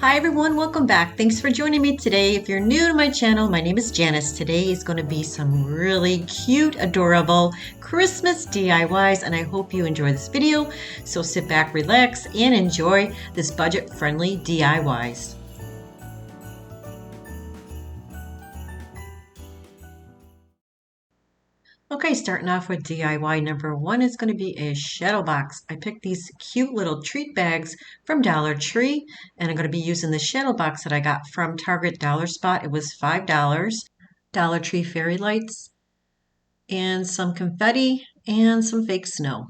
Hi everyone, welcome back. Thanks for joining me today. If you're new to my channel, my name is Janice. Today is going to be some really cute, adorable Christmas DIYs, and I hope you enjoy this video. So sit back, relax, and enjoy this budget-friendly DIYs. Okay, starting off with DIY number one is going to be a shadow box. I picked these cute little treat bags from Dollar Tree, and I'm going to be using the shadow box that I got from Target Dollar Spot. It was $5. Dollar Tree fairy lights, and some confetti, and some fake snow.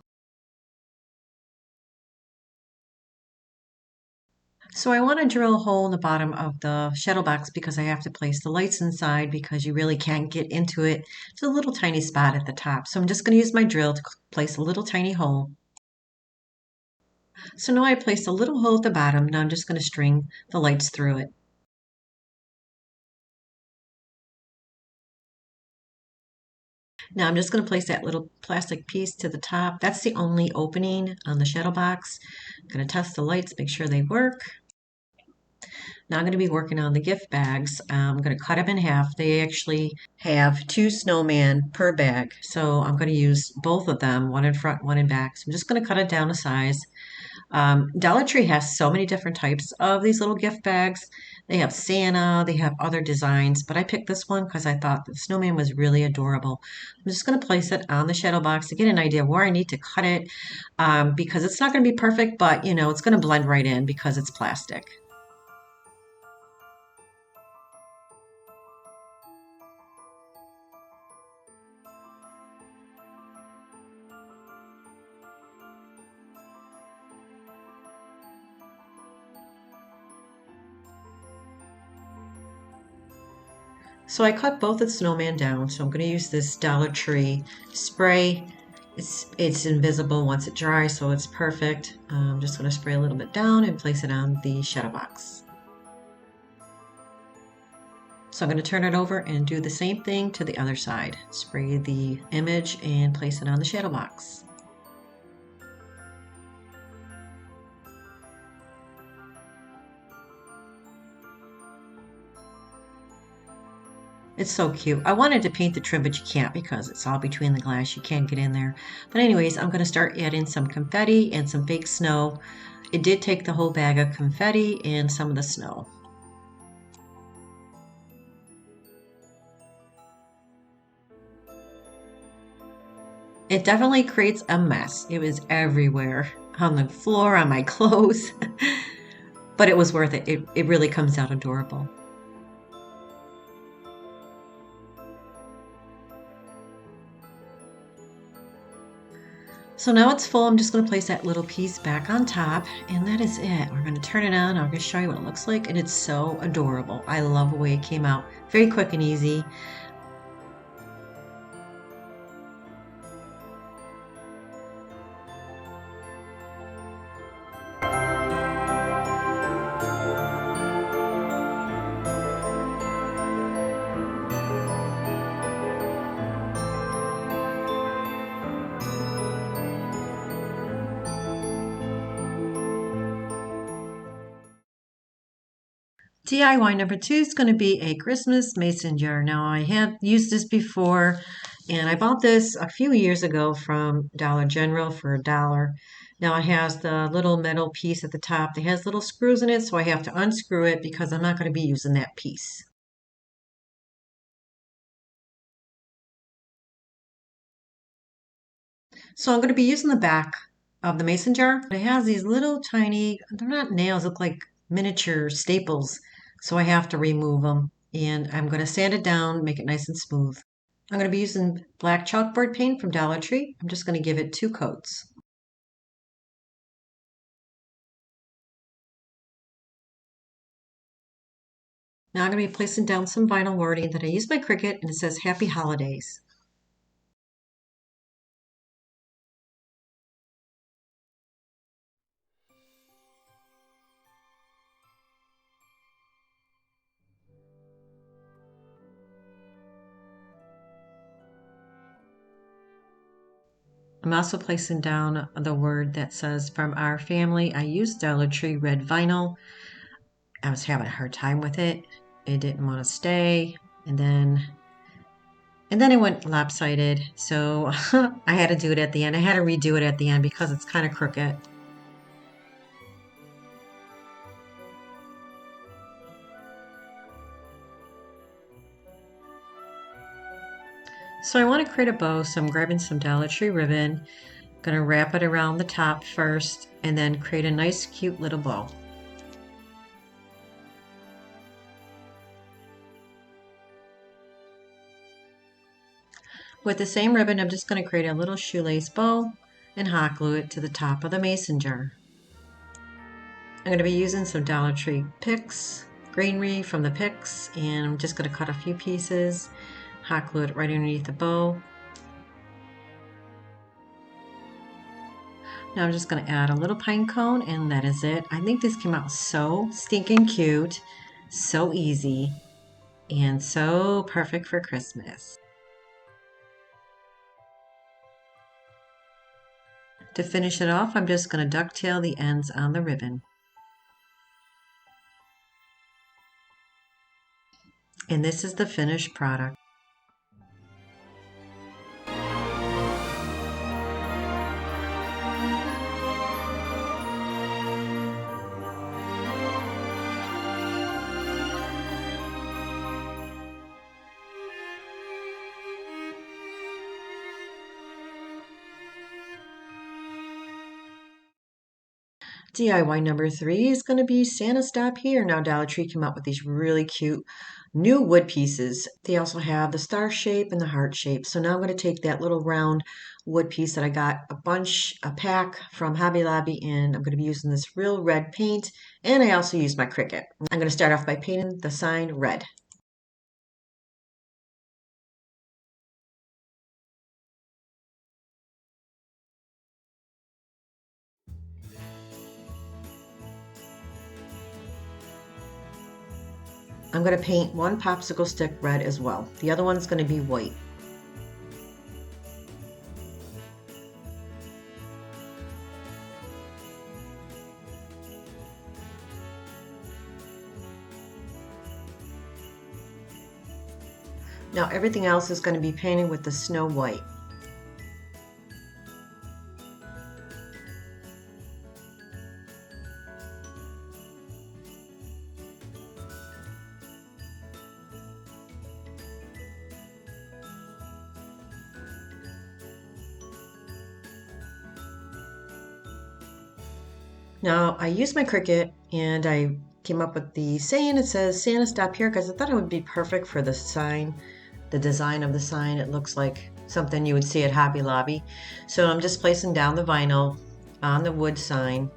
So I want to drill a hole in the bottom of the shadow box because I have to place the lights inside because you really can't get into it. It's a little tiny spot at the top. So I'm just going to use my drill to place a little tiny hole. So now I placed a little hole at the bottom. Now I'm just going to string the lights through it. Now I'm just going to place that little plastic piece to the top. That's the only opening on the shadow box. I'm going to test the lights, make sure they work. Now I'm going to be working on the gift bags. I'm going to cut them in half. They actually have 2 snowman per bag. So I'm going to use both of them, one in front, one in back. So I'm just going to cut it down a size. Dollar Tree has so many different types of these little gift bags. They have Santa, they have other designs, but I picked this one because I thought the snowman was really adorable. I'm just going to place it on the shadow box to get an idea where I need to cut it because it's not going to be perfect, but you know, it's going to blend right in because it's plastic. So I cut both the snowman down, so I'm going to use this Dollar Tree spray. It's invisible once it dries, so it's perfect. I'm just going to spray a little bit down and place it on the shadow box. So I'm going to turn it over and do the same thing to the other side. Spray the image and place it on the shadow box. It's so cute. I wanted to paint the trim, but you can't because it's all between the glass. You can't get in there. But anyways, I'm going to start adding some confetti and some fake snow. It did take the whole bag of confetti and some of the snow. It definitely creates a mess. It was everywhere on the floor, on my clothes, but it was worth it. It really comes out adorable. So now it's full. I'm just going to place that little piece back on top, and that is it. We're going to turn it on. I'm going to show you what it looks like, and it's so adorable. I love the way it came out. Very quick and easy. DIY number two is going to be a Christmas mason jar. Now, I had used this before, and I bought this a few years ago from Dollar General for $1. Now, it has the little metal piece at the top. It has little screws in it, so I have to unscrew it because I'm not going to be using that piece. So I'm going to be using the back of the mason jar. It has these little tiny, they're not nails, look like miniature staples. So I have to remove them. And I'm going to sand it down, make it nice and smooth. I'm going to be using black chalkboard paint from Dollar Tree. I'm just going to give it 2 coats. Now I'm going to be placing down some vinyl wording that I use my Cricut, and it says Happy Holidays. I'm also placing down the word that says from our family. I use Dollar Tree red vinyl. I was having a hard time with it. It didn't want to stay. And then it went lopsided. So I had to do it at the end. I had to redo it at the end because it's kind of crooked. So I want to create a bow, so I'm grabbing some Dollar Tree ribbon, gonna wrap it around the top first, and then create a nice cute little bow. With the same ribbon, I'm just gonna create a little shoelace bow and hot glue it to the top of the mason jar. I'm gonna be using some Dollar Tree picks, greenery from the picks, and I'm just gonna cut a few pieces, hot glue it right underneath the bow. Now I'm just going to add a little pine cone, and that is it. I think this came out so stinking cute, so easy, and so perfect for Christmas. To finish it off, I'm just going to ducktail the ends on the ribbon. And this is the finished product. DIY number 3 is going to be Santa Stop Here. Now Dollar Tree came out with these really cute new wood pieces. They also have the star shape and the heart shape. So now I'm going to take that little round wood piece that I got a pack from Hobby Lobby, and I'm going to be using this real red paint, and I also use my Cricut. I'm going to start off by painting the sign red. I'm going to paint one popsicle stick red as well. The other one's going to be white. Now everything else is going to be painted with the snow white. Now I used my Cricut and I came up with the saying. It says Santa Stop Here because I thought it would be perfect for the sign, the design of the sign. It looks like something you would see at Hobby Lobby. So I'm just placing down the vinyl on the wood sign.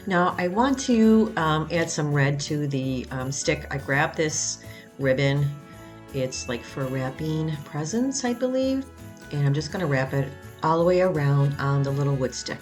Now I want to add some red to the stick. I grabbed this ribbon. It's like for wrapping presents, I believe. And I'm just going to wrap it all the way around on the little wood stick.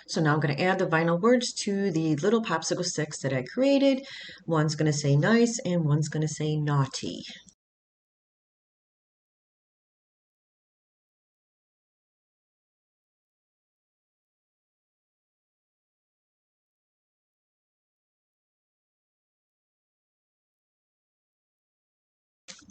So now I'm going to add the vinyl words to the little popsicle sticks that I created. One's going to say nice and one's going to say naughty.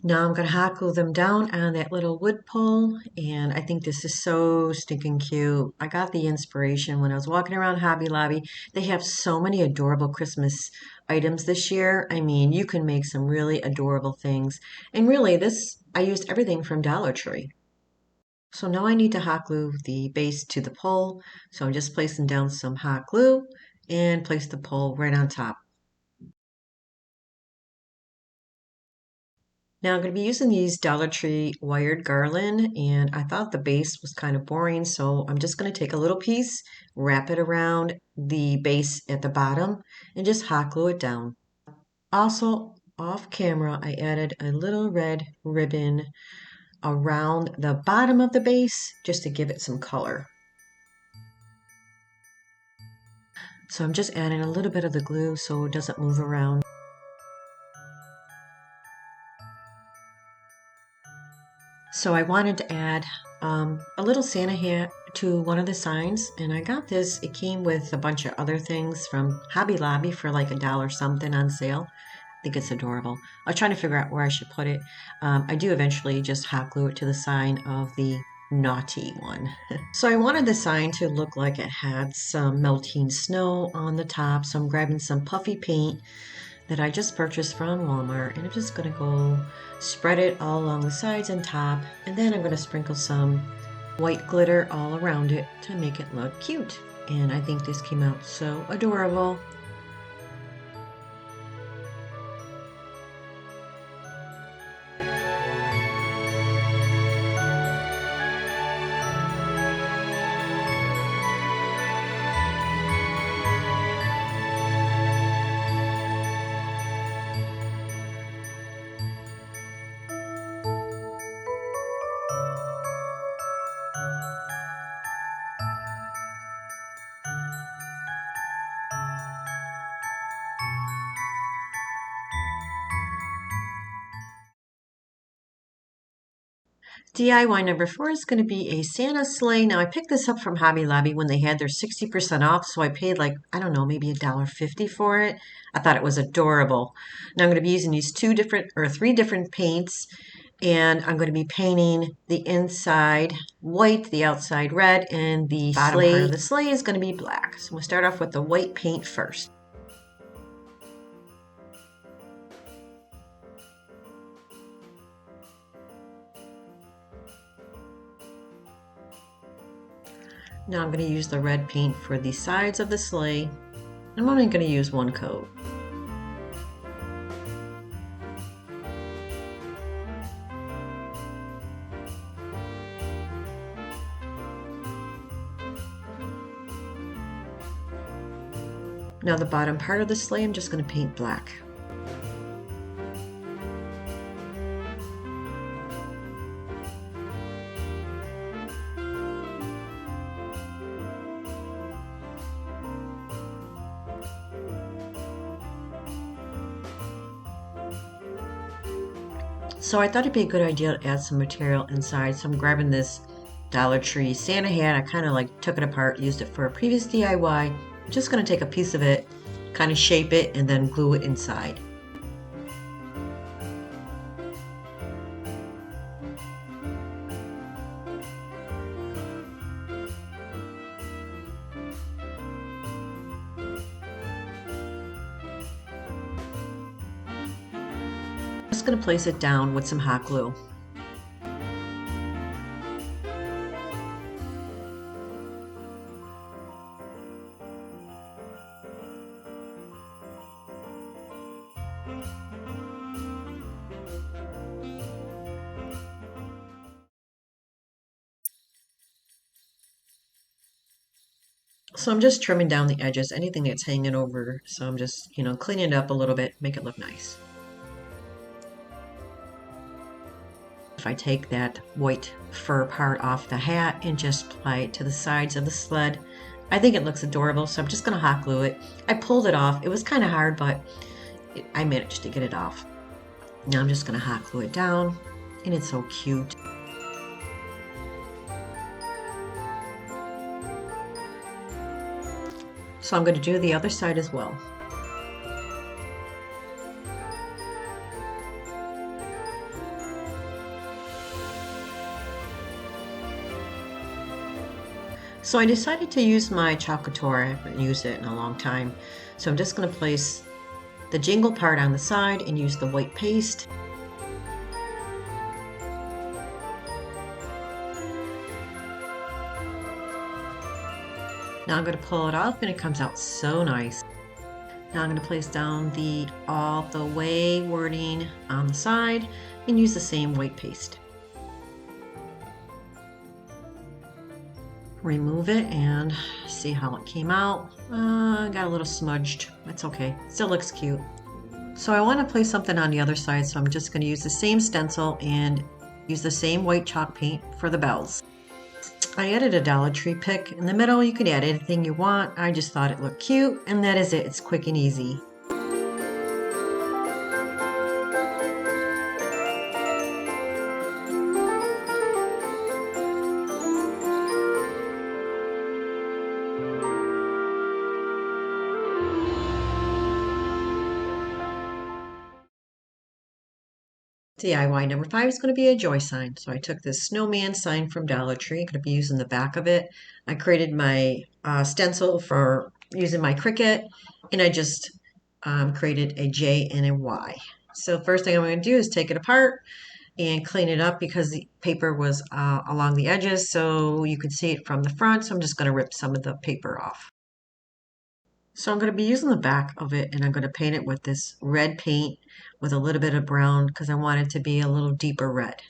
Now I'm going to hot glue them down on that little wood pole, and I think this is so stinking cute. I got the inspiration when I was walking around Hobby Lobby. They have so many adorable Christmas items this year. I mean, you can make some really adorable things. And really, I used everything from Dollar Tree. So now I need to hot glue the base to the pole. So I'm just placing down some hot glue and place the pole right on top. Now I'm going to be using these Dollar Tree wired garland, and I thought the base was kind of boring, so I'm just going to take a little piece, wrap it around the base at the bottom, and just hot glue it down. Also, off camera, I added a little red ribbon around the bottom of the base just to give it some color. So I'm just adding a little bit of the glue so it doesn't move around. So I wanted to add a little Santa hat to one of the signs, and I got this. It came with a bunch of other things from Hobby Lobby for like $1 something on sale. I think it's adorable. I was trying to figure out where I should put it. I do eventually just hot glue it to the sign of the naughty one. So I wanted the sign to look like it had some melting snow on the top, so I'm grabbing some puffy paint that I just purchased from Walmart, and I'm just going to go spread it all along the sides and top, and then I'm going to sprinkle some white glitter all around it to make it look cute. And I think this came out so adorable. DIY number 4 is going to be a Santa sleigh. Now I picked this up from Hobby Lobby when they had their 60% off, so I paid like, I don't know, maybe $1.50 for it. I thought it was adorable. Now I'm going to be using these 3 different paints, and I'm going to be painting the inside white, the outside red, and the bottom part of the sleigh is going to be black. So we'll start off with the white paint first. Now I'm going to use the red paint for the sides of the sleigh. I'm only going to use 1 coat. Now the bottom part of the sleigh I'm just going to paint black. So I thought it'd be a good idea to add some material inside. So I'm grabbing this Dollar Tree Santa hat. I kind of like took it apart, used it for a previous DIY. I'm just going to take a piece of it, kind of shape it, and then glue it inside. I'm just going to place it down with some hot glue. So I'm just trimming down the edges, anything that's hanging over. So I'm just, cleaning it up a little bit, make it look nice. If I take that white fur part off the hat and just apply it to the sides of the sled, I think it looks adorable, so I'm just going to hot glue it. I pulled it off. It was kind of hard, but I managed to get it off. Now I'm just going to hot glue it down, and it's so cute. So I'm going to do the other side as well. So I decided to use my Chalkator. I haven't used it in a long time. So I'm just going to place the jingle part on the side and use the white paste. Now I'm going to pull it off and it comes out so nice. Now I'm going to place down the all the way wording on the side and use the same white paste. Remove it and see how it came out. Got a little smudged. That's okay. Still looks cute. So I want to place something on the other side, so I'm just going to use the same stencil and use the same white chalk paint for the bells. I added a Dollar Tree pick in the middle. You can add anything you want. I just thought it looked cute, and that is it. It's quick and easy. DIY number 5 is going to be a joy sign. So I took this snowman sign from Dollar Tree. I'm going to be using the back of it. I created my stencil for using my Cricut, and I just created a J and a Y. So first thing I'm going to do is take it apart and clean it up because the paper was along the edges so you could see it from the front. So I'm just going to rip some of the paper off. So I'm going to be using the back of it and I'm going to paint it with this red paint with a little bit of brown because I want it to be a little deeper red.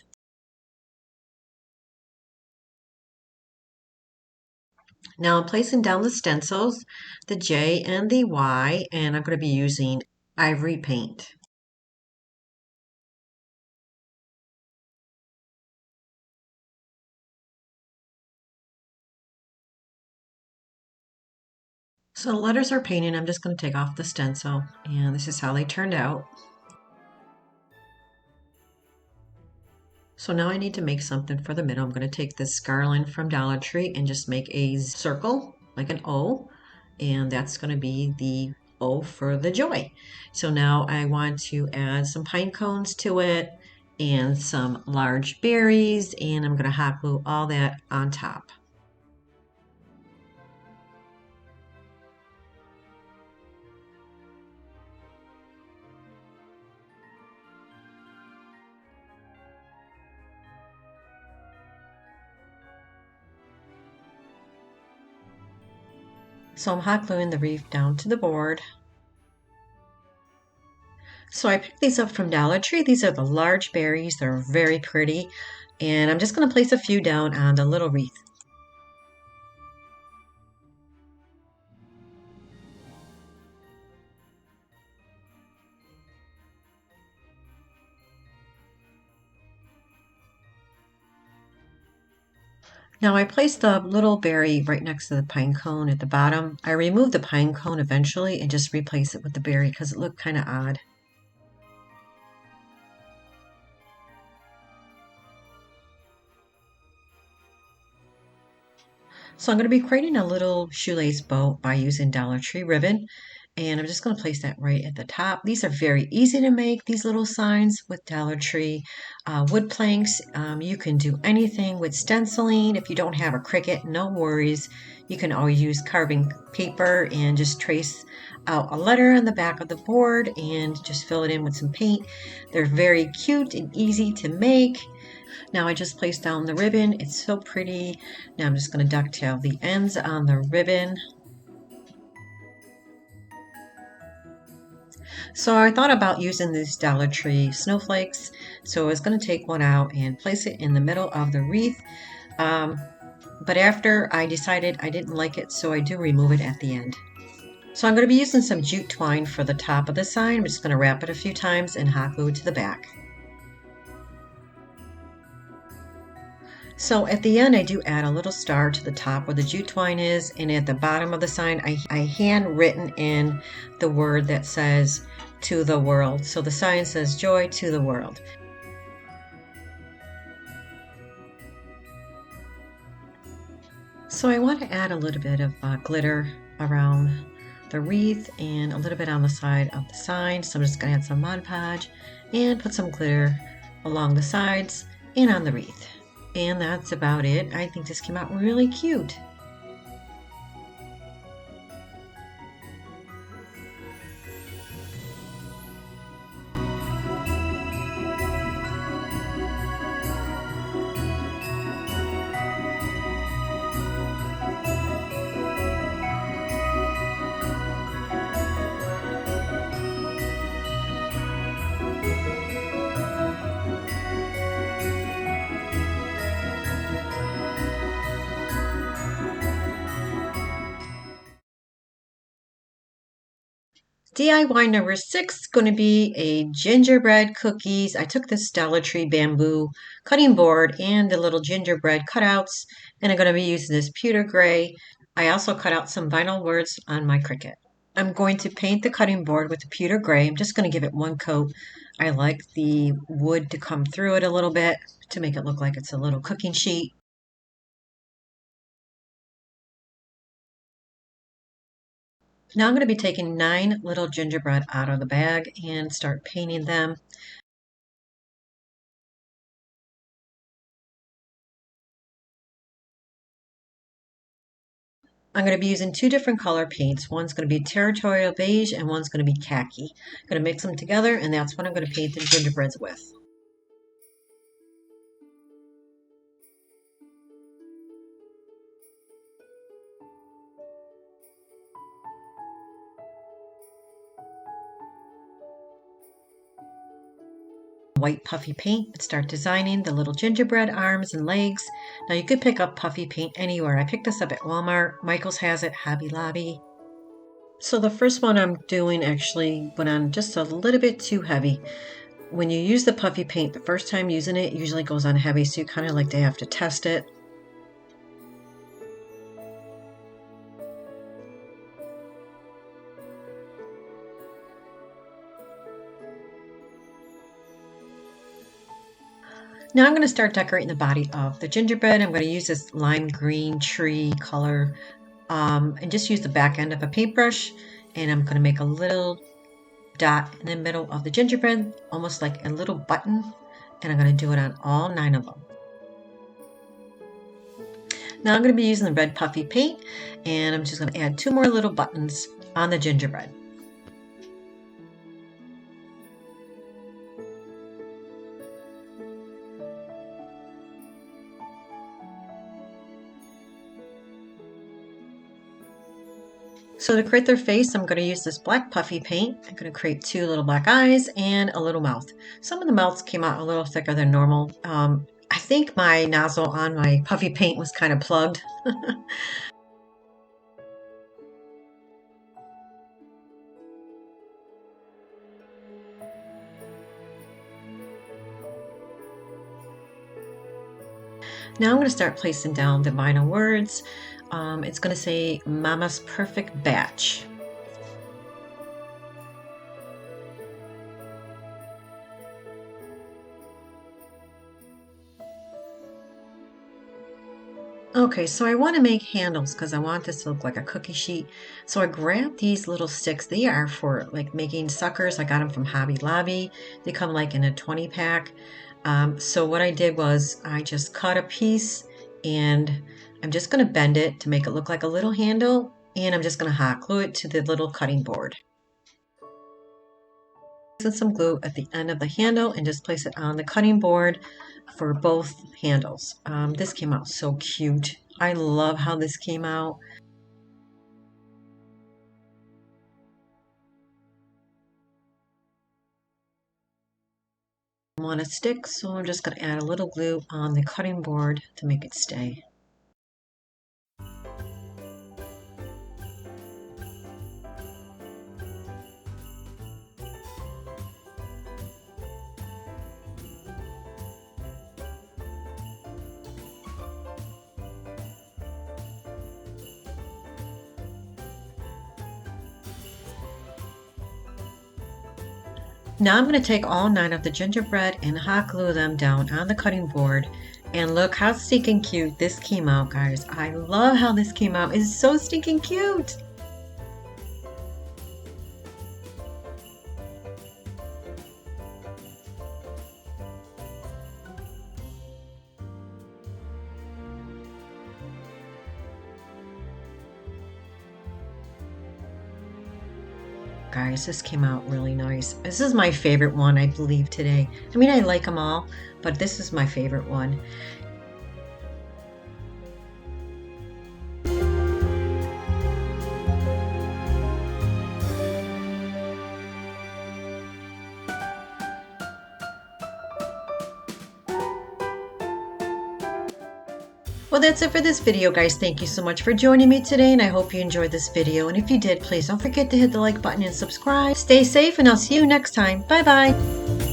Now I'm placing down the stencils, the J and the Y, and I'm going to be using Ivory paint. So the letters are painted. I'm just going to take off the stencil, and this is how they turned out. So now I need to make something for the middle. I'm going to take this garland from Dollar Tree and just make a circle, like an O, and that's going to be the O for the joy. So now I want to add some pine cones to it and some large berries, and I'm going to hot glue all that on top. So I'm hot gluing the wreath down to the board. So I picked these up from Dollar Tree. These are the large berries. They're very pretty. And I'm just going to place a few down on the little wreath. Now I placed the little berry right next to the pine cone at the bottom. I removed the pine cone eventually and just replaced it with the berry because it looked kind of odd. So I'm going to be creating a little shoelace bow by using Dollar Tree ribbon. And I'm just going to place that right at the top. These are very easy to make, these little signs with Dollar Tree wood planks. You can do anything with stenciling. If you don't have a Cricut, no worries. You can always use carving paper and just trace out a letter on the back of the board and just fill it in with some paint. They're very cute and easy to make. Now I just placed down the ribbon. It's so pretty. Now I'm just going to ducktail the ends on the ribbon. So I thought about using these Dollar Tree snowflakes. So I was going to take one out and place it in the middle of the wreath. But after I decided I didn't like it, so I do remove it at the end. So I'm going to be using some jute twine for the top of the sign. I'm just going to wrap it a few times and hot glue it to the back. So at the end, I do add a little star to the top where the jute twine is, and at the bottom of the sign, I hand written in the word that says to the world. So the sign says joy to the world. So I want to add a little bit of glitter around the wreath and a little bit on the side of the sign. So I'm just going to add some Mod Podge and put some glitter along the sides and on the wreath. And that's about it. I think this came out really cute. DIY number 6 is going to be a gingerbread cookies. I took this Dollar Tree bamboo cutting board and the little gingerbread cutouts, and I'm going to be using this pewter gray. I also cut out some vinyl words on my Cricut. I'm going to paint the cutting board with the pewter gray. I'm just going to give it one coat. I like the wood to come through it a little bit to make it look like it's a little cooking sheet. Now I'm going to be taking 9 little gingerbread out of the bag and start painting them. I'm going to be using 2 different color paints. One's going to be territorial beige and one's going to be khaki. I'm going to mix them together and that's what I'm going to paint the gingerbreads with. White puffy paint and start designing the little gingerbread arms and legs. Now you could pick up puffy paint anywhere. I picked this up at Walmart. Michael's has it, Hobby Lobby. So the first one I'm doing actually went on just a little bit too heavy. When you use the puffy paint, the first time using it usually goes on heavy, so you kind of like to have to test it. Now I'm going to start decorating the body of the gingerbread. I'm going to use this lime green tree color and just use the back end of a paintbrush. And I'm going to make a little dot in the middle of the gingerbread, almost like a little button. And I'm going to do it on all 9 of them. Now I'm going to be using the red puffy paint and I'm just going to add 2 more little buttons on the gingerbread. So to create their face, I'm going to use this black puffy paint. I'm going to create 2 little black eyes and a little mouth. Some of the mouths came out a little thicker than normal. I think my nozzle on my puffy paint was kind of plugged. Now I'm going to start placing down the vinyl words. It's going to say Mama's Perfect Batch. Okay, so I want to make handles because I want this to look like a cookie sheet. So I grabbed these little sticks. They are for like making suckers. I got them from Hobby Lobby. They come like in a 20 pack. So what I did was I just cut a piece and I'm just going to bend it to make it look like a little handle. And I'm just going to hot glue it to the little cutting board. Put some glue at the end of the handle and just place it on the cutting board for both handles. This came out so cute. I love how this came out. I want to stick, so I'm just going to add a little glue on the cutting board to make it stay. Now I'm going to take all 9 of the gingerbread and hot glue them down on the cutting board. And look how stinking cute this came out, guys. I love how this came out. It's so stinking cute. Guys, this came out really nice. This is my favorite one, I believe, today. I mean, I like them all, but this is my favorite one. Well, that's it for this video, guys. Thank you so much for joining me today, and I hope you enjoyed this video. And if you did, please don't forget to hit the like button and subscribe. Stay safe, and I'll see you next time. Bye-bye.